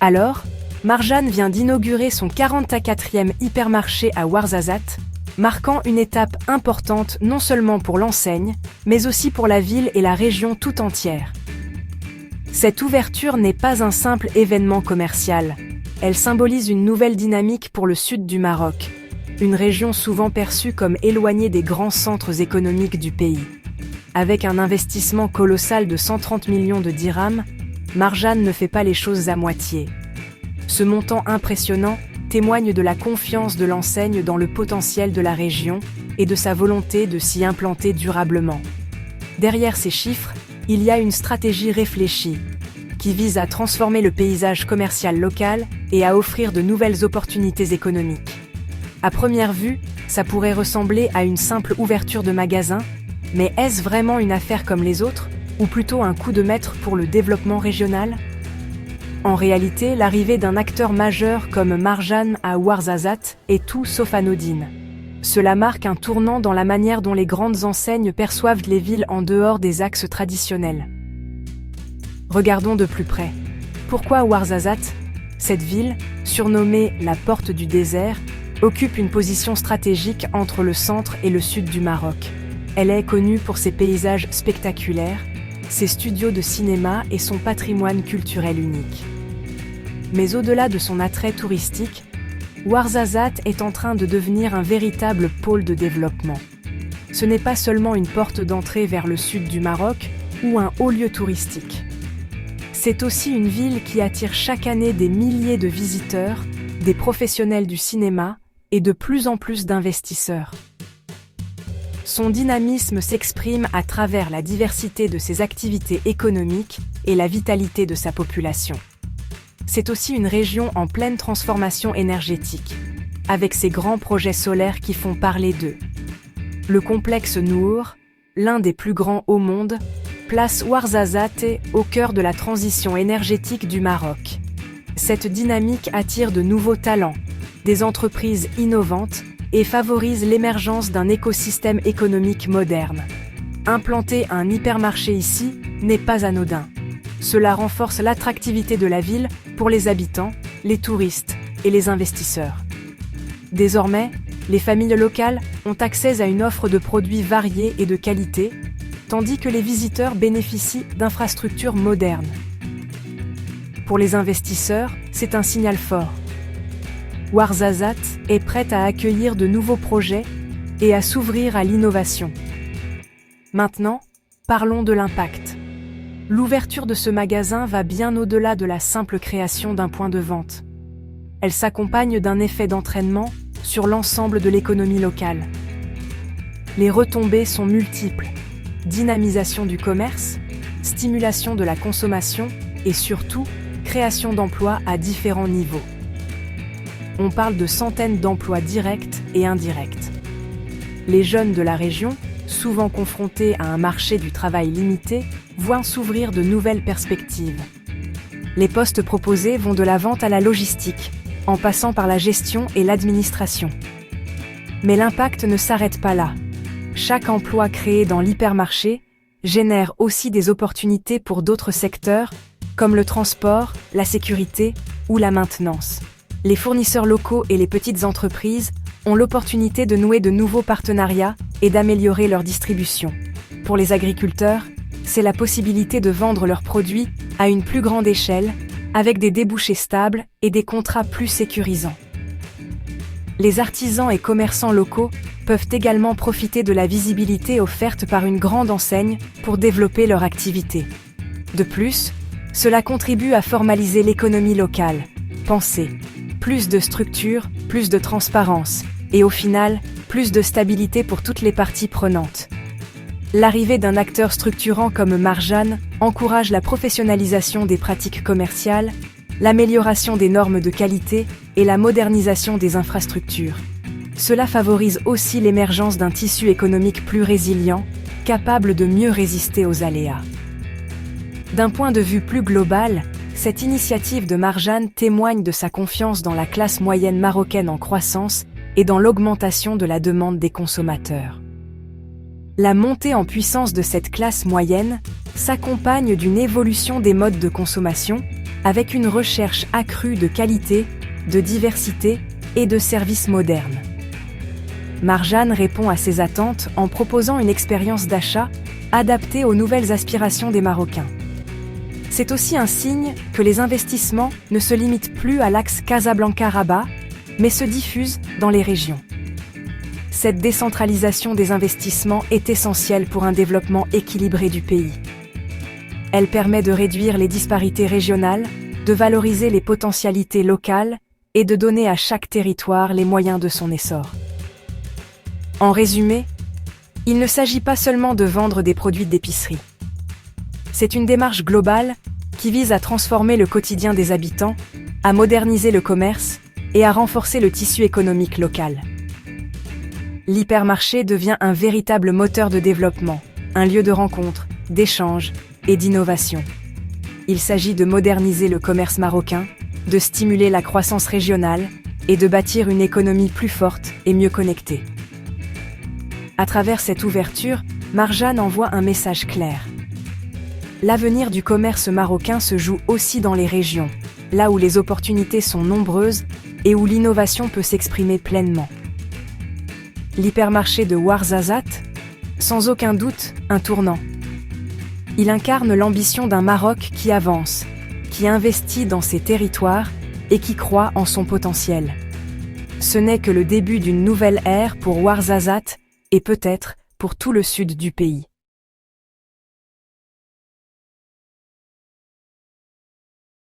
Alors, Marjane vient d'inaugurer son 44e hypermarché à Ouarzazate, marquant une étape importante non seulement pour l'enseigne, mais aussi pour la ville et la région tout entière. Cette ouverture n'est pas un simple événement commercial, elle symbolise une nouvelle dynamique pour le sud du Maroc, une région souvent perçue comme éloignée des grands centres économiques du pays. Avec un investissement colossal de 130 millions de dirhams, Marjane ne fait pas les choses à moitié. Ce montant impressionnant témoigne de la confiance de l'enseigne dans le potentiel de la région et de sa volonté de s'y implanter durablement. Derrière ces chiffres, il y a une stratégie réfléchie, qui vise à transformer le paysage commercial local et à offrir de nouvelles opportunités économiques. À première vue, ça pourrait ressembler à une simple ouverture de magasin, mais est-ce vraiment une affaire comme les autres, ou plutôt un coup de maître pour le développement régional ? En réalité, l'arrivée d'un acteur majeur comme Marjane à Ouarzazate est tout sauf anodine. Cela marque un tournant dans la manière dont les grandes enseignes perçoivent les villes en dehors des axes traditionnels. Regardons de plus près. Pourquoi Ouarzazate ? Cette ville, surnommée la Porte du désert, occupe une position stratégique entre le centre et le sud du Maroc. Elle est connue pour ses paysages spectaculaires, ses studios de cinéma et son patrimoine culturel unique. Mais au-delà de son attrait touristique, Ouarzazate est en train de devenir un véritable pôle de développement. Ce n'est pas seulement une porte d'entrée vers le sud du Maroc ou un haut lieu touristique. C'est aussi une ville qui attire chaque année des milliers de visiteurs, des professionnels du cinéma et de plus en plus d'investisseurs. Son dynamisme s'exprime à travers la diversité de ses activités économiques et la vitalité de sa population. C'est aussi une région en pleine transformation énergétique, avec ses grands projets solaires qui font parler d'eux. Le complexe Nour, l'un des plus grands au monde, place Ouarzazate au cœur de la transition énergétique du Maroc. Cette dynamique attire de nouveaux talents, des entreprises innovantes, et favorise l'émergence d'un écosystème économique moderne. Implanter un hypermarché ici n'est pas anodin. Cela renforce l'attractivité de la ville pour les habitants, les touristes et les investisseurs. Désormais, les familles locales ont accès à une offre de produits variés et de qualité, tandis que les visiteurs bénéficient d'infrastructures modernes. Pour les investisseurs, c'est un signal fort. Ouarzazate est prête à accueillir de nouveaux projets et à s'ouvrir à l'innovation. Maintenant, parlons de l'impact. L'ouverture de ce magasin va bien au-delà de la simple création d'un point de vente. Elle s'accompagne d'un effet d'entraînement sur l'ensemble de l'économie locale. Les retombées sont multiples. Dynamisation du commerce, stimulation de la consommation et surtout, création d'emplois à différents niveaux. On parle de centaines d'emplois directs et indirects. Les jeunes de la région, souvent confrontés à un marché du travail limité, voient s'ouvrir de nouvelles perspectives. Les postes proposés vont de la vente à la logistique, en passant par la gestion et l'administration. Mais l'impact ne s'arrête pas là. Chaque emploi créé dans l'hypermarché génère aussi des opportunités pour d'autres secteurs, comme le transport, la sécurité ou la maintenance. Les fournisseurs locaux et les petites entreprises ont l'opportunité de nouer de nouveaux partenariats et d'améliorer leur distribution. Pour les agriculteurs, c'est la possibilité de vendre leurs produits à une plus grande échelle, avec des débouchés stables et des contrats plus sécurisants. Les artisans et commerçants locaux peuvent également profiter de la visibilité offerte par une grande enseigne pour développer leur activité. De plus, cela contribue à formaliser l'économie locale. Pensez, plus de structure, plus de transparence, et au final, plus de stabilité pour toutes les parties prenantes. L'arrivée d'un acteur structurant comme Marjane encourage la professionnalisation des pratiques commerciales, l'amélioration des normes de qualité et la modernisation des infrastructures. Cela favorise aussi l'émergence d'un tissu économique plus résilient, capable de mieux résister aux aléas. D'un point de vue plus global, cette initiative de Marjane témoigne de sa confiance dans la classe moyenne marocaine en croissance et dans l'augmentation de la demande des consommateurs. La montée en puissance de cette classe moyenne s'accompagne d'une évolution des modes de consommation, avec une recherche accrue de qualité, de diversité et de services modernes. Marjane répond à ces attentes en proposant une expérience d'achat adaptée aux nouvelles aspirations des Marocains. C'est aussi un signe que les investissements ne se limitent plus à l'axe Casablanca-Rabat, mais se diffusent dans les régions. Cette décentralisation des investissements est essentielle pour un développement équilibré du pays. Elle permet de réduire les disparités régionales, de valoriser les potentialités locales et de donner à chaque territoire les moyens de son essor. En résumé, il ne s'agit pas seulement de vendre des produits d'épicerie. C'est une démarche globale qui vise à transformer le quotidien des habitants, à moderniser le commerce et à renforcer le tissu économique local. L'hypermarché devient un véritable moteur de développement, un lieu de rencontre, d'échange et d'innovation. Il s'agit de moderniser le commerce marocain, de stimuler la croissance régionale et de bâtir une économie plus forte et mieux connectée. À travers cette ouverture, Marjane envoie un message clair. L'avenir du commerce marocain se joue aussi dans les régions, là où les opportunités sont nombreuses et où l'innovation peut s'exprimer pleinement. L'hypermarché de Ouarzazate, sans aucun doute, un tournant. Il incarne l'ambition d'un Maroc qui avance, qui investit dans ses territoires et qui croit en son potentiel. Ce n'est que le début d'une nouvelle ère pour Ouarzazate et peut-être pour tout le sud du pays.